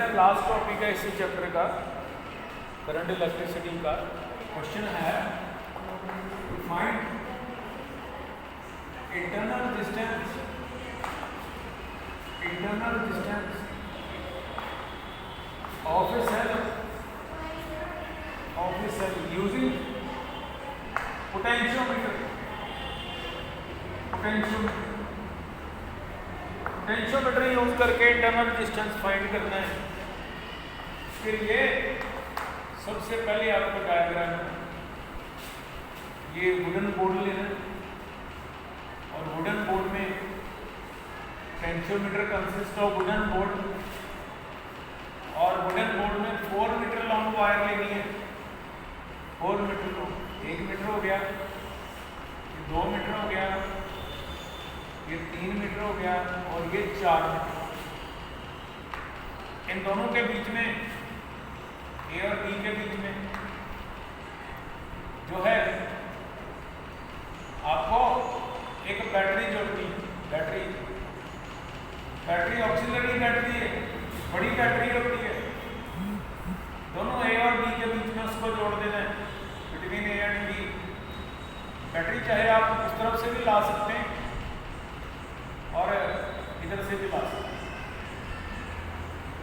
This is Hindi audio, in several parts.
बेटा लास्ट टॉपिक है इसी चैप्टर का, करंट इलेक्ट्रिसिटी का। क्वेश्चन है find internal distance of a cell using potentiometer use करके इंटरनल डिस्टेंस फाइंड करना है। फिर ये सबसे पहले आपको डायग्राम ये वुडन बोर्ड लेना है और वुडन बोर्ड में potentiometer consist of wooden board और वुडन बोर्ड में 4 मीटर लॉन्ग वायर लेनी है। 4 मीटर लॉन्ग, 1 मीटर हो गया, ये 2 मीटर हो गया, ये 3 मीटर हो गया और ये 4 मीटर। इन दोनों के बीच में ए और बी के बीच में जो है आपको एक बैटरी जोड़नी है। बैटरी ऑक्सिलरी बैटरी है, बड़ी बैटरी होती है। दोनों ए और बी के बीच में उसको जोड़ देना है, between A and B. Battery चाहे आप उस तरफ से भी ला सकते हैं और इधर से भी ला सकते हैं।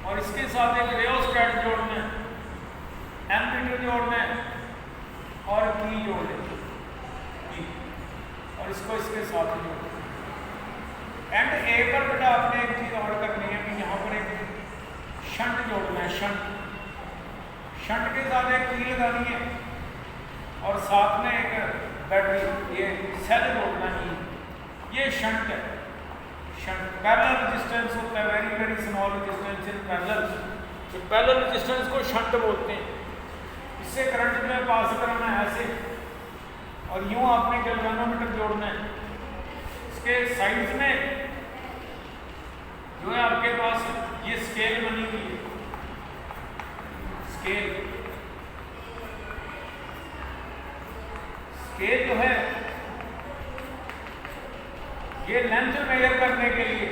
और इसके साथ एक रियोस्टेट जोड़ना है, एमीटर जोड़ना है और की जोड़ना है, और इसको इसके साथ जोड़ना है। एंड ए पर बेटा आपने एक चीज और करनी है कि यहाँ पर एक शंट जोड़ना है। शंट के साथ एक की लगानी है और साथ में एक बैटरी ये सेल जोड़ना है। ये शंट है। पैरेलल रेजिस्टेंस होता है, very small resistance in parallel. तो पैरेलल रेजिस्टेंस को शंट बोलते हैं। इससे करंट में पास करना है ऐसे, और यूं आपने गैल्वेनोमीटर जोड़ना है। इसके साइड्स में जो है आपके पास ये स्केल बनी हुई है। स्केल जो है ये लेंथ मेजर करने के लिए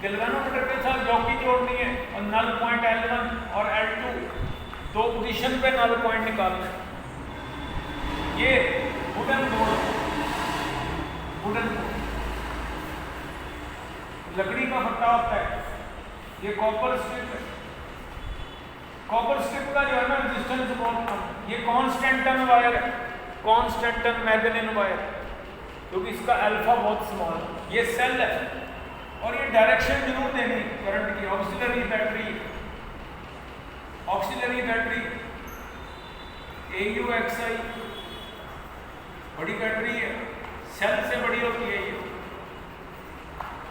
गैल्वेनोमीटर के साथ जॉकी जोड़नी है और नल पॉइंट L1 और L2 दो पोजीशन पे नल पॉइंट निकालना है। ये वुडन बोर्ड लकड़ी का फट्टा होता है। ये कॉपर स्ट्रिप है। कॉपर स्ट्रिप का जो है ना रेजिस्टेंस बहुत कम है। ये कॉन्स्टेंटन वायर है, कॉन्स्टेंटन मैग्नेटिक वायर, क्योंकि इसका अल्फा बहुत स्मॉल है। ये सेल है और ये डायरेक्शन जरूर देनी करंट की। ऑक्सिलरी बैटरी AUXI बड़ी बैटरी है, सेल से बड़ी होती है ये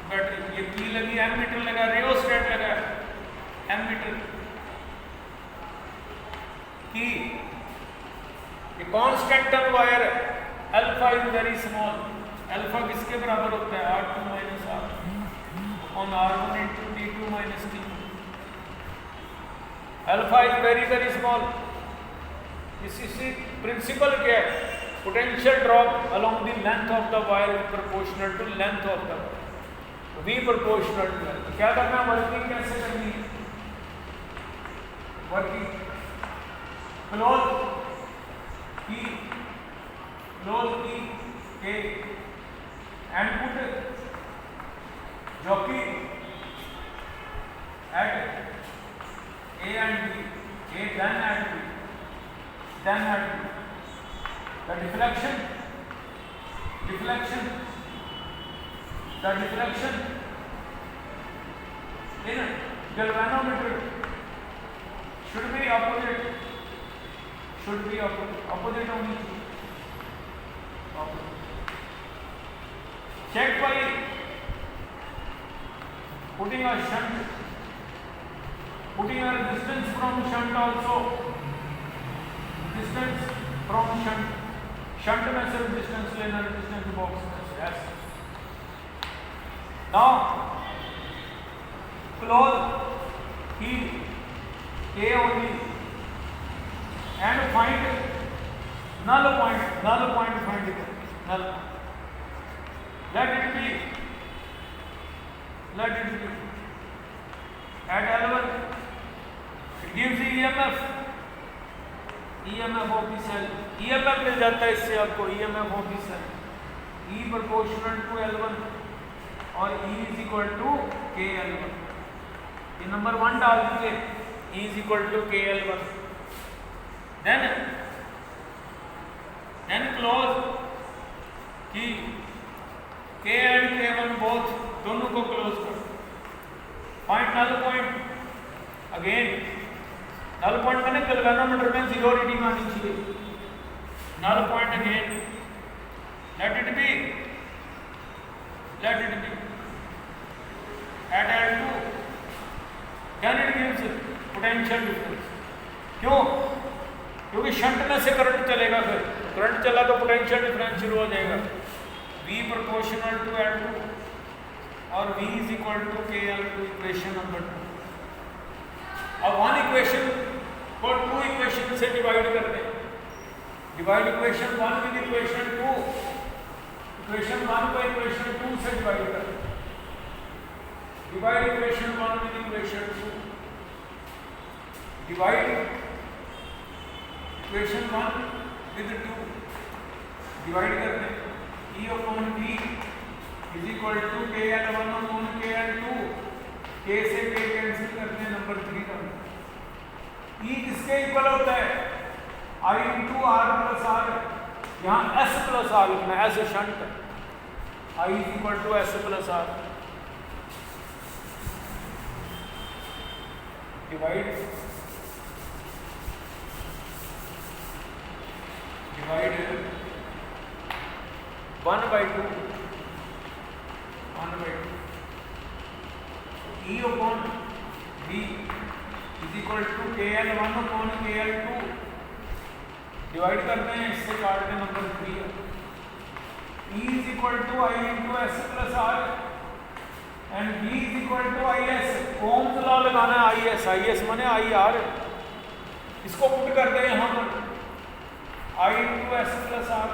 बैटरी। ये की लगी, एमीटर लगा, रियोस्टेट लगा, एमीटर की। ये कांस्टेंटन वायर है। Alpha is very small. Alpha किसके बराबर होता है? R2 - R on R1 into D2 - T। Alpha is very small. इसी प्रिंसिपल क्या है? Potential drop along the length of the wire proportional to length of the wire, V proportional to length. क्या करना है? वर्किंग कैसे करनी है? वर्किंग क्लोज की A and put jockey at A and B, A then at B, then at B. The deflection in galvanometer should be opposite only. Check by putting a distance from shunt also. Shunt में सिर्फ distance लेना, resistance box में। Yes. Now close key A only and find null point find it. Null. Let it be at L1 EMF of the cell, EMF मिल जाता है इससे आपको, EMF of the cell E proportional to L1 और E is equal to KL1। ये नंबर 1 डाल दीजिए, E is equal to KL1। Then close कि K एंड K1 बोथ दोनों को क्लोज कर। Point null point, again null point मैंने गैल्वेनोमीटर में 0 रीडिंग आनी चाहिए। Null point again let it be at L2, then it gives potential difference। क्यों? क्योंकि शंट में से करंट चलेगा, फिर करंट चला तो पोटेंशियल डिफरेंस शुरू हो जाएगा। V प्रोपोर्शनल टू L2 और V is equal to KL2, equation number 2। अब 1 इक्वेशन को 2 इक्वेशन से डिवाइड कर दें। Divide equation 1 with equation 2, equation 1 को इक्वेशन 2 से डिवाइड कर। Divide equation 1 with equation 2, divide equation 1 with 2, divide करते हैं। E upon V is equal to KL1 upon KL2, K से K कैंसिल करते हैं, नंबर 3 का। E किसके इक्वल होता है? I into R plus R, यहाँ S प्लस R लिखना है, S शंट है। I is equal to S plus R। Divide 1/2 E upon V is equal to KL1 upon KL2, divide करते हैं, इससे काट के नंबर 3 है। E is equal to I into S plus R and V is equal to IS। Ohm's law लगाना है, IS माने IR, इसको पुट करते हैं यहाँ पर। I into S plus R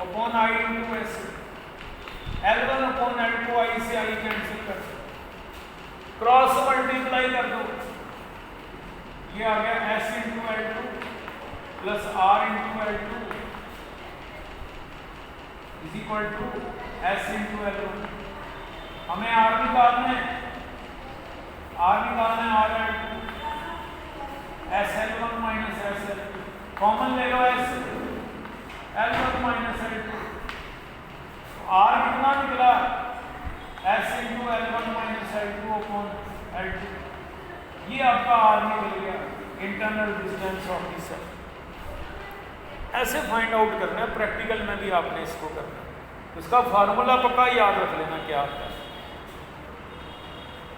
upon I into S, L1 upon L2, I से I कैंसिल कर, क्रॉस मल्टीप्लाई कर दो, ये आ गया S into L2 plus R into L2 is equal to S into L1। हमें R निकालना है, R L2, SL1 minus SL, common ले लो S, L1 minus L2, R कितना निकला? S into L1 minus L2 upon L2, ये आपका R निकल गया, internal distance of the cell. ऐसे फाइंड आउट करना है, प्रैक्टिकल में भी आपने इसको करना है। इसका फार्मूला पक्का याद रख लेना क्या आता है।